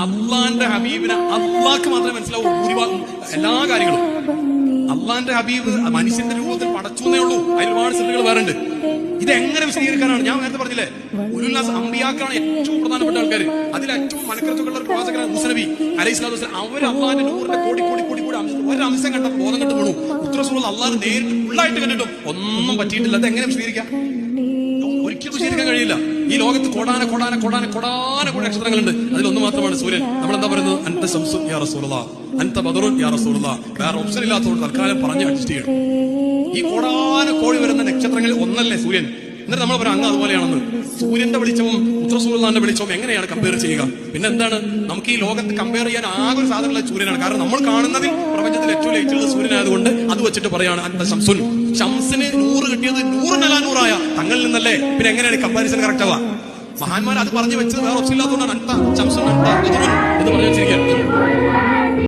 അള്ളാന്റെ ഹബീബിനെ അള്ളാഹ്ക്ക് മാത്രമേ മനസ്സിലാവൂ ഭൂരിഭാഗം എല്ലാ കാര്യങ്ങളും. അള്ളാന്റെ ഹബീബ് മനുഷ്യന്റെ രൂപത്തിൽ പടച്ചൂന്നേ ഉള്ളൂ. അതിൽ ഒരുപാട് സിദ്ധകൾ വേറുണ്ട്. ഇതെങ്ങനെ വിശദീകരിക്കാനാണ്? ഞാൻ നേരത്തെ പറഞ്ഞില്ലേ, ഉലുല്ലാസ് അമ്പിയാക്കാണ് ഏറ്റവും പ്രധാനപ്പെട്ട ആൾക്കാർ. അതിൽ ഏറ്റവും മനക്കരത്തുള്ള ഒരു പ്രവാചകനാണ് മൂസ നബി അലൈഹി സ്വലാത്തു വസ്സലാം. അവർ അള്ളാന്റെ നൂറിന്റെ കോടി ഒരംശം കണ്ട ബോധം കണ്ടു വീണു. ഉത്തരസൂറുകൾ അള്ളാഹ് നേരിട്ട് ഫുള്ളായിട്ട് കണ്ടിട്ടും ഒന്നും പറ്റിയിട്ടില്ല. അതെങ്ങനെ വിശദീകരിക്കാം? ഒരിക്കലും വിശദീകരിക്കാൻ കഴിയില്ല. ഈ ലോകത്ത് കോടാന കോടി നക്ഷത്രങ്ങളുണ്ട്. അതിലൊന്ന് മാത്രമാണ് സൂര്യൻ. നമ്മളെന്താ പറയുന്നത്? അൻത ശംസു യാ റസൂലുള്ളാഹ്, അൻത ബദറുൻ യാ റസൂലുള്ളാഹ്. വേറെ ഓപ്ഷൻ ഇല്ലാത്തതുകൊണ്ട് തൽക്കാലം പറഞ്ഞ് അഡ്ജസ്റ്റ് ചെയ്യണം. ഈ കോടാന കോടി വരുന്ന നക്ഷത്രങ്ങളിൽ ഒന്നല്ലേ സൂര്യൻ? എന്നിട്ട് നമ്മൾ പറയാം അങ്ങ് അതുപോലെയാണെന്ന്. സൂര്യന്റെ വെളിച്ചവും ഉത്തരസൂര്യന്റെ വെളിച്ചവും എങ്ങനെയാണ് കമ്പയർ ചെയ്യുക? പിന്നെ എന്താണ് നമുക്ക് ഈ ലോകത്ത് കമ്പയർ ചെയ്യാൻ ആകെ ഒരു സാധനമുള്ള സൂര്യനാണ്. കാരണം നമ്മൾ കാണുന്നതിൽ പ്രപഞ്ചത്തിൽ ഏറ്റവും ലൈറ്റുള്ള സൂര്യനായതുകൊണ്ട് അത് വെച്ചിട്ട് പറയാണ് അൻത ശംസുൻ. ശംസിന് 100 കിട്ടിയത് 100 തങ്ങളിൽ നിന്നല്ലേ? പിന്നെ എങ്ങനെയാണ് കമ്പാരിസൺ കറക്റ്റ് ആവുക? മഹാന്മാർ അത് പറഞ്ഞു വെച്ചത് വേറെ ഒച്ചില്ലാത്തതുകൊണ്ടാണ് അൻത ശംസുൻ അൻത ബദറുൻ എന്ന് പറഞ്ഞു വെച്ചിരിക്കുക.